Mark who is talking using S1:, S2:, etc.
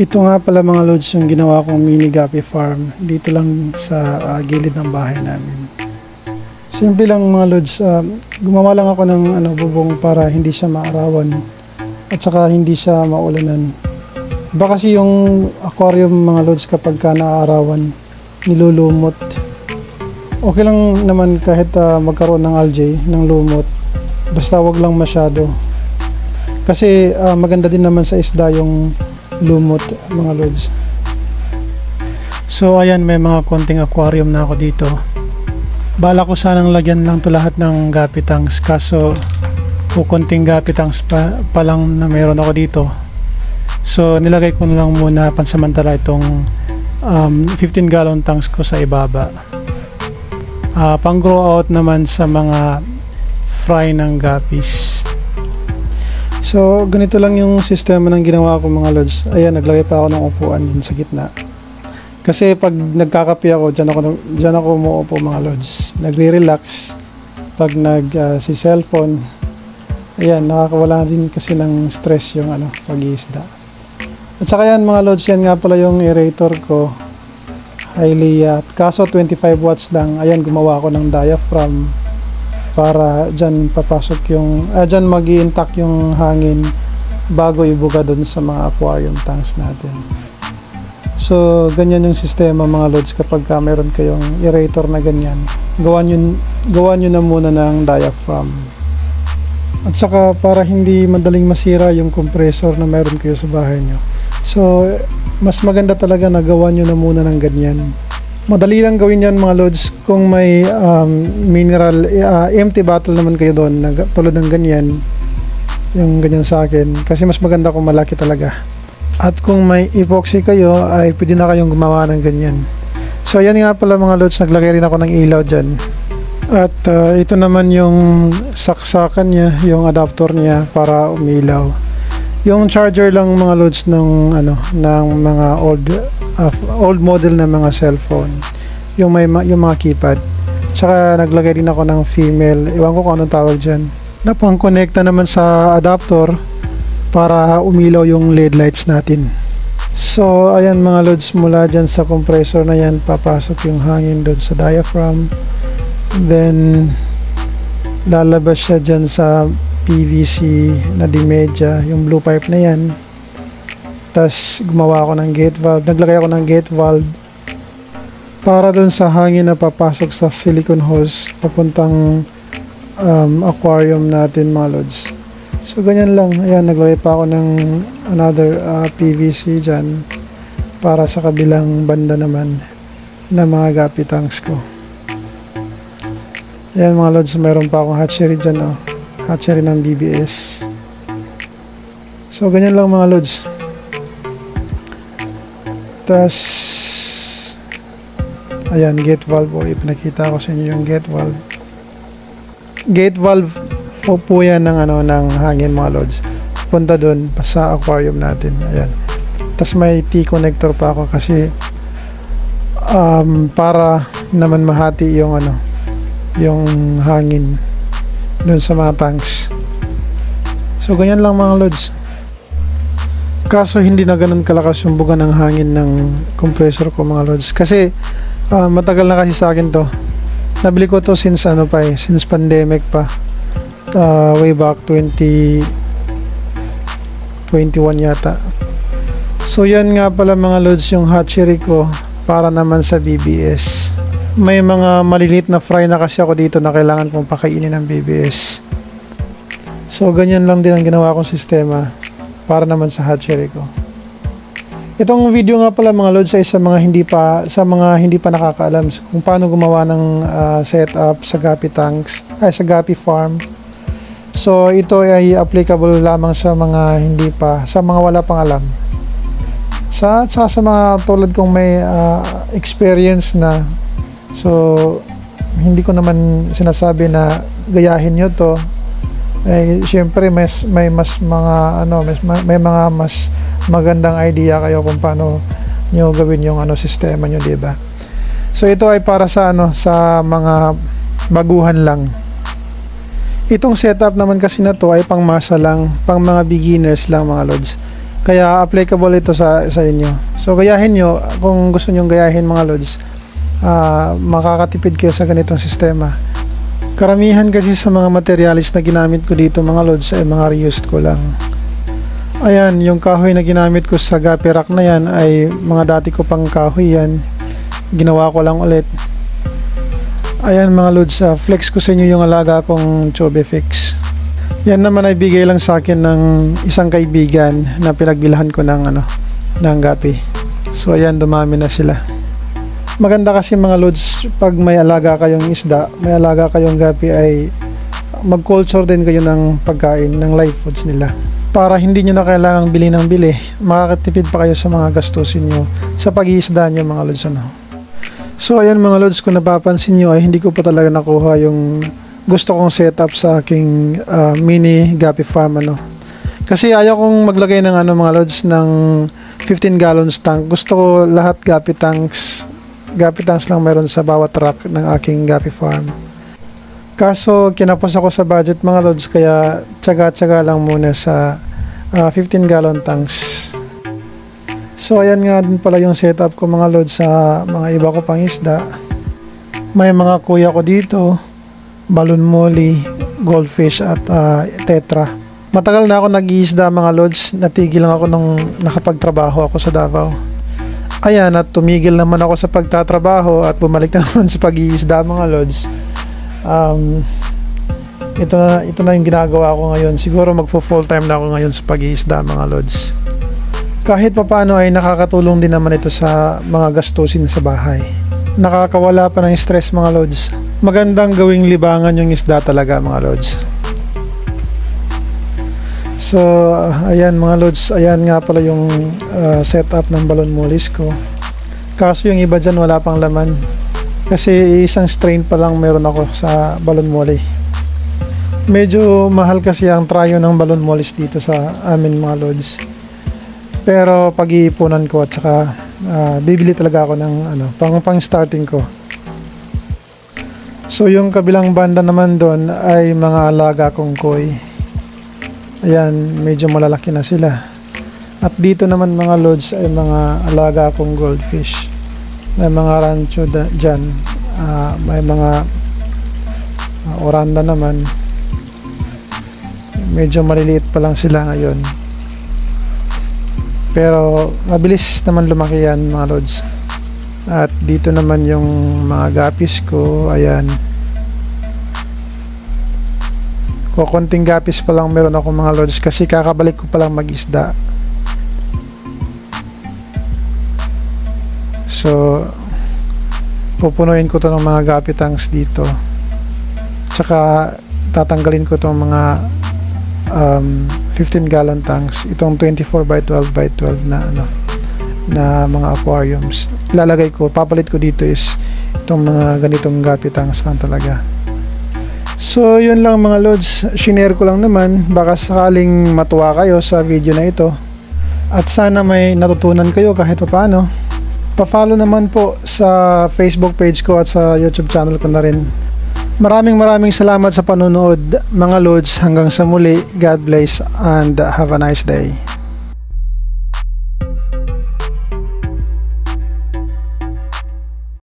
S1: Ito nga pala mga lods yung ginawa kong mini guppy farm dito lang sa gilid ng bahay namin. Simple lang mga lods, gumawa lang ako ng bubong para hindi siya maarawan at saka hindi siya maulanan. Iba kasi yung aquarium mga lods kapag ka naaarawan, nilulumot. Okay lang naman kahit magkaroon ng algae, ng lumot, basta wag lang masyado. Kasi maganda din naman sa isda yung lumot mga lods. So ayan, may mga konting aquarium na ako dito. Bala ko sanang lagyan lang to lahat ng guppy tanks, kaso konting guppy tanks pa lang na meron ako dito. So nilagay ko na lang muna pansamantala itong 15 gallon tanks ko sa ibaba. Pang grow out naman sa mga fry ng guppies. So ganito lang yung sistema ng ginawa ko mga lods. Ayan, naglagay pa ako ng upuan dyan sa gitna. Kasi pag nagkakape ako, dyan ako umuupo mga lods. Nagre-relax pag si cellphone. Ayan, nakakawala din kasi ng stress yung pag-iisda. At saka yan mga lods, yan nga pala yung aerator ko. Highly, kaso 25 watts lang. Ayan, gumawa ako ng diaphragm para dyan papasok yung dyan mag-i-intact yung hangin bago ibuga doon sa mga aquarium tanks natin. So ganyan yung sistema mga lods kapag meron kayong aerator na ganyan. Gawan nyo na muna ng diaphragm. At saka para hindi madaling masira yung compressor na meron kayo sa bahay nyo. So mas maganda talaga na gawan nyo na muna ng ganyan. Madali lang gawin yan mga lods kung may mineral empty bottle naman kayo doon tulad ng ganyan, yung ganyan sa akin, kasi mas maganda kung malaki talaga. At kung may epoxy kayo ay pwede na kayong gumawa ng ganyan. So yan nga pala mga lods, naglagay rin ako ng ilaw dyan. At ito naman yung saksakan niya, yung adapter niya para umilaw. Yung charger lang mga lods ng mga old model na mga cellphone, yung mga keypad. Tsaka naglagay din ako ng female, iwan ko kung anong tawag dyan, na pang connecta naman sa adapter para umilaw yung LED lights natin. So ayan mga lods, mula dyan sa compressor na yan papasok yung hangin doon sa diaphragm, then lalabas siya dyan sa PVC na dimedya, yung blue pipe na yan. Tas gumawa ako ng gate valve, naglagay ako ng gate valve para dun sa hangin na papasok sa silicone hose papuntang aquarium natin mga lods. So ganyan lang. Ayan, naglagay pa ako ng another PVC dyan para sa kabilang banda naman na mga guppy tanks ko. Ayan mga lods, meron pa akong hatchery dyan, hatchery ng BBS. So ganyan lang mga lods. Tas ayan, gate valve po, ipinakita ko sa inyo yung gate valve. Gate valve po yan ng hangin mga lods, punta dun sa aquarium natin. Ayan, tas may T-connector pa ako kasi para naman mahati yung yung hangin dun sa mga tanks. So ganyan lang mga lods. Kaso hindi na ganun kalakas yung buga ng hangin ng compressor ko mga lods, kasi matagal na kasi sa akin to. Nabili ko to since since pandemic pa, way back 2021 yata. So yan nga pala mga lods yung hatchery ko para naman sa BBS. May mga maliliit na fry na kasi ako dito na kailangan kong pakainin ng BBS. So ganyan lang din ang ginawa kong sistema para naman sa hatchery ko. Itong video nga pala mga lods ay sa mga hindi pa nakakaalam kung paano gumawa ng setup sa guppy tanks, sa guppy farm. So ito ay applicable lamang sa mga sa mga wala pang alam. Sa mga tulad kong may experience na. So hindi ko naman sinasabi na gayahin nyo to. Siyempre may mga mas magandang idea kayo kung paano nyo gawin yung sistema nyo, diba? So ito ay para sa sa mga baguhan lang. Itong setup naman kasi na to ay pang masa lang, pang mga beginners lang mga lods. Kaya applicable ito sa inyo. So gayahin nyo kung gusto nyong gayahin mga lods. Makakatipid kayo sa ganitong sistema. Karamihan kasi sa mga materialis na ginamit ko dito mga lods ay mga reused ko lang. Ayan, yung kahoy na ginamit ko sa gapi rack na yan ay mga dati ko pang kahoy yan. Ginawa ko lang ulit. Ayan mga lods, flex ko sa inyo yung alaga kong Chobifix. Yan naman ay bigay lang sa akin ng isang kaibigan na pinagbilhan ko ng gapi. So ayan, dumami na sila. Maganda kasi mga lods, pag may alaga kayong isda, may alaga kayong gapi, ay mag-culture din kayo ng pagkain, ng live foods nila. Para hindi nyo na kailangang bili ng bili, makakatipid pa kayo sa mga gastusin nyo sa pag-iisda nyo mga lods. So ayan mga lods, kung napapansin nyo ay hindi ko pa talaga nakuha yung gusto kong setup sa aking mini gapi farm. Kasi ayaw kong maglagay ng mga lods ng 15 gallons tank. Gusto ko lahat gapi tanks lang meron sa bawat rack ng aking gapi farm. Kaso kinapos ako sa budget mga lods, kaya tsaga-tsaga lang muna sa 15 gallon tanks. So ayan nga din pala yung setup ko mga lods sa mga iba ko pang isda. May mga kuya ko dito, balon molly, goldfish at tetra. Matagal na ako nag-iisda mga lods, natigil lang ako nung nakapagtrabaho ako sa Davao. Ayan, at tumigil naman ako sa pagtatrabaho at bumalik naman sa pag-iisda mga lods. Ito na yung ginagawa ko ngayon. Siguro magpo-full time na ako ngayon sa pag-iisda mga lods. Kahit papaano ay nakakatulong din naman ito sa mga gastusin sa bahay. Nakakawala pa ng stress mga lods. Magandang gawing libangan yung isda talaga mga lods. So ayan mga lods, ayan nga pala yung setup ng balon mollies ko. Kaso yung iba dyan wala pang laman, kasi isang strain pa lang meron ako sa balon molly. Medyo mahal kasi ang tryo ng balon mollies dito sa amin mga lods, pero pag-iipunan ko at saka bibili talaga ako ng pang starting ko. So yung kabilang banda naman doon ay mga alaga kong koi. Ayan, medyo malalaki na sila. At dito naman mga lods ay mga alaga kong goldfish. May mga rancho dyan. May mga oranda naman. Medyo maliliit pa lang sila ngayon. Pero mabilis naman lumaki yan mga lods. At dito naman yung mga gapis ko. Ayan. Konting gapis pa lang meron ako mga lods, kasi kakabalik ko pa lang mag-isda. So pupunuin ko to ng mga gapi tanks dito, tsaka tatanggalin ko tong mga 15 gallon tanks, itong 24 by 12 by 12 na mga aquariums. Lalagay ko, papalit ko dito is itong mga ganitong gapi tanks lang talaga. So yun lang mga lods, shinare ko lang naman, baka sakaling matuwa kayo sa video na ito at sana may natutunan kayo kahit paano. Pa-follow naman po sa Facebook page ko at sa YouTube channel ko na rin. Maraming salamat sa panonood mga lods. Hanggang sa muli, God bless and have a nice day.